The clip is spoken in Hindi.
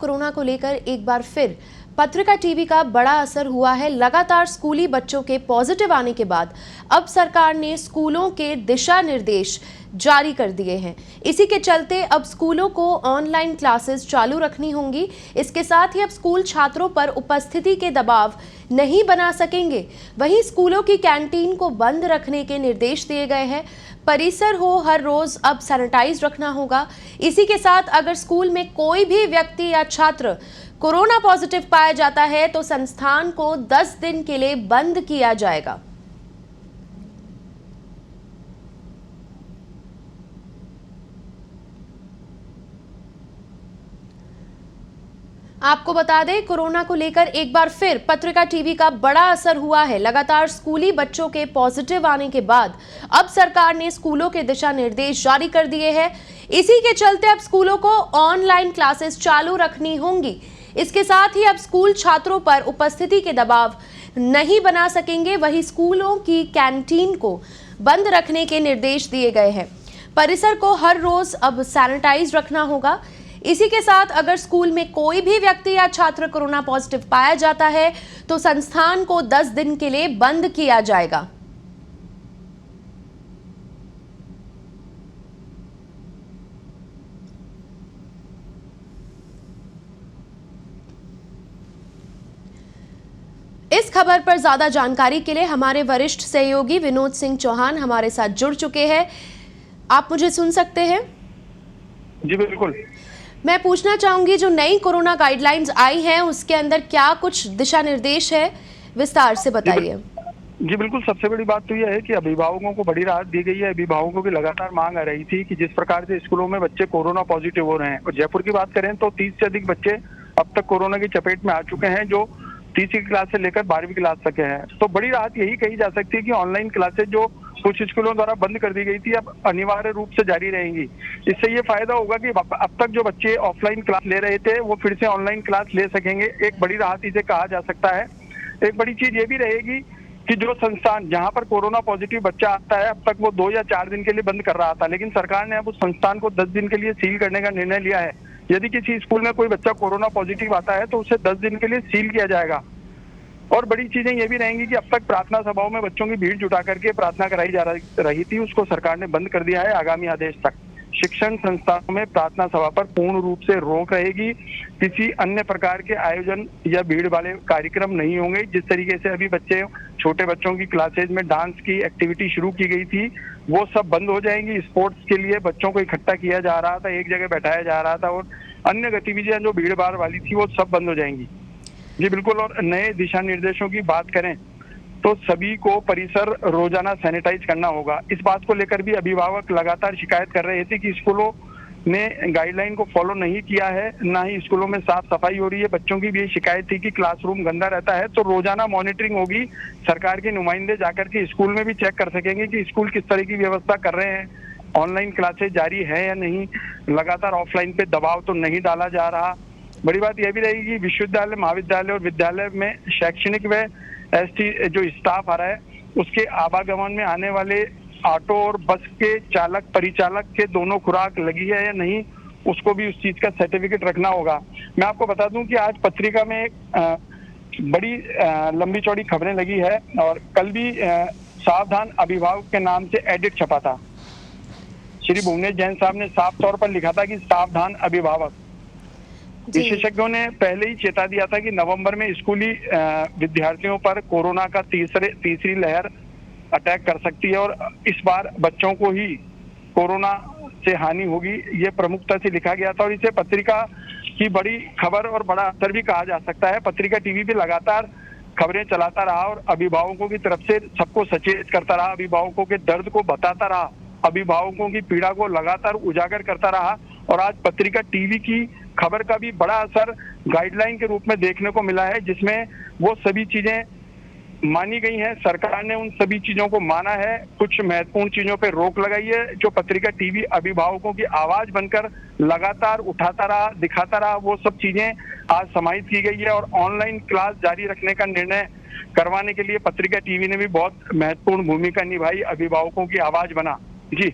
कोरोना को लेकर एक बार फिर पत्रिका टीवी का बड़ा असर हुआ है। लगातार स्कूली बच्चों के पॉजिटिव आने के बाद अब सरकार ने स्कूलों के दिशा निर्देश जारी कर दिए हैं। इसी के चलते अब स्कूलों को ऑनलाइन क्लासेस चालू रखनी होंगी। इसके साथ ही अब स्कूल छात्रों पर उपस्थिति के दबाव नहीं बना सकेंगे। वहीं स्कूलों की कैंटीन को बंद रखने के निर्देश दिए गए हैं। परिसर हो हर रोज अब सैनिटाइज रखना होगा। इसी के साथ अगर स्कूल में कोई भी व्यक्ति या छात्र कोरोना पॉजिटिव पाया जाता है तो संस्थान को 10 दिन के लिए बंद किया जाएगा। आपको बता दें, कोरोना को लेकर एक बार फिर पत्रिका टीवी का बड़ा असर हुआ है। लगातार स्कूली बच्चों के पॉजिटिव आने के बाद अब सरकार ने स्कूलों के दिशा निर्देश जारी कर दिए हैं। इसी के चलते अब स्कूलों को ऑनलाइन क्लासेस चालू रखनी होंगी। इसके साथ ही अब स्कूल छात्रों पर उपस्थिति के दबाव नहीं बना सकेंगे। वहीं स्कूलों की कैंटीन को बंद रखने के निर्देश दिए गए हैं। परिसर को हर रोज अब सैनिटाइज रखना होगा। इसी के साथ अगर स्कूल में कोई भी व्यक्ति या छात्र कोरोना पॉजिटिव पाया जाता है तो संस्थान को 10 दिन के लिए बंद किया जाएगा। इस खबर पर ज्यादा जानकारी के लिए हमारे वरिष्ठ सहयोगी विनोद सिंह चौहान हमारे साथ जुड़ चुके हैं। आप मुझे सुन सकते हैं? जी बिल्कुल। मैं पूछना चाहूंगी, जो नई कोरोना गाइडलाइंस आई हैं उसके अंदर क्या कुछ दिशा निर्देश है, विस्तार से बताइए। जी बिल्कुल, सबसे बड़ी बात तो यह है कि अभिभावकों को बड़ी राहत दी गई है। अभिभावकों की लगातार मांग आ रही थी कि जिस प्रकार से स्कूलों में बच्चे कोरोना पॉजिटिव हो रहे हैं, और जयपुर की बात करें तो 30 से अधिक बच्चे अब तक कोरोना की चपेट में आ चुके हैं, जो तीसरी क्लास से लेकर 12वीं क्लास तक के हैं। तो बड़ी राहत यही कही जा सकती है कि ऑनलाइन क्लासेज जो कुछ स्कूलों द्वारा बंद कर दी गई थी अब अनिवार्य रूप से जारी रहेंगी। इससे ये फायदा होगा कि अब तक जो बच्चे ऑफलाइन क्लास ले रहे थे वो फिर से ऑनलाइन क्लास ले सकेंगे। एक बड़ी राहत इसे कहा जा सकता है। एक बड़ी चीज ये भी रहेगी कि जो संस्थान जहां पर कोरोना पॉजिटिव बच्चा आता है, अब तक वो 2 या 4 दिन के लिए बंद कर रहा था, लेकिन सरकार ने अब उस संस्थान को 10 दिन के लिए सील करने का निर्णय लिया है। यदि किसी स्कूल में कोई बच्चा कोरोना पॉजिटिव आता है तो उसे 10 दिन के लिए सील किया जाएगा। और बड़ी चीजें ये भी रहेंगी कि अब तक प्रार्थना सभाओं में बच्चों की भीड़ जुटा करके प्रार्थना कराई जा रही थी, उसको सरकार ने बंद कर दिया है आगामी आदेश तक। शिक्षण संस्थानों में प्रार्थना सभा पर पूर्ण रूप से रोक रहेगी। किसी अन्य प्रकार के आयोजन या भीड़ वाले कार्यक्रम नहीं होंगे। जिस तरीके से अभी छोटे बच्चों की क्लासेज में डांस की एक्टिविटी शुरू की गई थी वो सब बंद हो जाएंगी। स्पोर्ट्स के लिए बच्चों को इकट्ठा किया जा रहा था, एक जगह बैठाया जा रहा था, और अन्य गतिविधियां जो भीड़ भाड़ वाली थी वो सब बंद हो जाएंगी। जी बिल्कुल। और नए दिशा निर्देशों की बात करें तो सभी को परिसर रोजाना सैनिटाइज करना होगा। इस बात को लेकर भी अभिभावक लगातार शिकायत कर रहे थे कि स्कूलों ने गाइडलाइन को फॉलो नहीं किया है, ना ही स्कूलों में साफ सफाई हो रही है। बच्चों की भी शिकायत थी कि क्लासरूम गंदा रहता है। तो रोजाना मॉनिटरिंग होगी। सरकार के नुमाइंदे जाकर के स्कूल में भी चेक कर सकेंगे कि स्कूल किस तरह की व्यवस्था कर रहे हैं, ऑनलाइन क्लासेज जारी है या नहीं, लगातार ऑफलाइन पे दबाव तो नहीं डाला जा रहा। बड़ी बात यह भी रहेगी विश्वविद्यालय, महाविद्यालय और विद्यालय में शैक्षणिक व एसटी जो स्टाफ आ रहा है उसके आवागमन में आने वाले ऑटो और बस के चालक परिचालक के दोनों खुराक लगी है या नहीं, उसको भी उस चीज का सर्टिफिकेट रखना होगा। मैं आपको बता दूं कि आज पत्रिका में बड़ी लंबी चौड़ी खबरें लगी है, और कल भी सावधान अभिभावक के नाम से एडिट छपा था। श्री भुवनेश जैन साहब ने साफ तौर पर लिखा था कि सावधान अभिभावक। विशेषज्ञों ने पहले ही चेता दिया था कि नवंबर में स्कूली विद्यार्थियों पर कोरोना का तीसरी लहर अटैक कर सकती है, और इस बार बच्चों को ही कोरोना से हानि होगी, ये प्रमुखता से लिखा गया था। और इसे पत्रिका की बड़ी खबर और बड़ा असर भी कहा जा सकता है। पत्रिका टीवी भी लगातार खबरें चलाता रहा और अभिभावकों की तरफ से सबको सचेत करता रहा, अभिभावकों के दर्द को बताता रहा, अभिभावकों की पीड़ा को लगातार उजागर करता रहा। और आज पत्रिका टीवी की खबर का भी बड़ा असर गाइडलाइन के रूप में देखने को मिला है, जिसमें वो सभी चीजें मानी गई हैं। सरकार ने उन सभी चीजों को माना है। कुछ महत्वपूर्ण चीजों पे रोक लगाई है। जो पत्रिका टीवी अभिभावकों की आवाज बनकर लगातार उठाता रहा, दिखाता रहा, वो सब चीजें आज समाहित की गई है। और ऑनलाइन क्लास जारी रखने का निर्णय करवाने के लिए पत्रिका टीवी ने भी बहुत महत्वपूर्ण भूमिका निभाई, अभिभावकों की आवाज बना। जी।